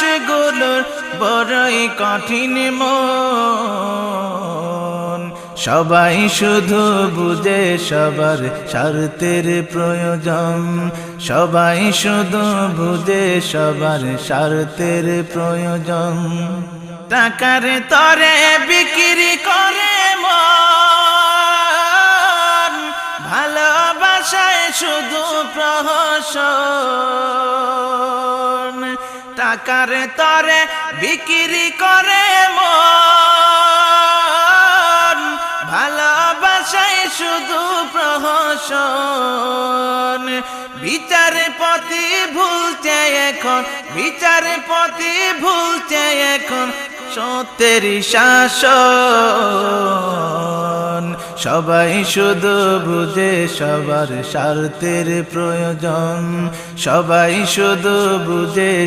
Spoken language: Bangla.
মানুষগুলোর বড়ই কঠিন মন। সবাই শুধু বুঝে সবার স্বার্থের প্রয়োজন, সবাই শুধু বুঝে সবার স্বার্থের প্রয়োজন। টাকার তরে বিক্রি করে মন, ভালোবাসায় শুধু প্রহসন। টাকার তরে বিক্রি করে মন, ভালোবাসায় শুধু প্রহসন। বিচারপতি ভুলছে এখন, বিচারপতি ভুলছে এখন সত্যের শাসন। সবাই শুধু বুঝে সবার স্বার্থের প্রয়োজন, সবাই শুধু বুঝে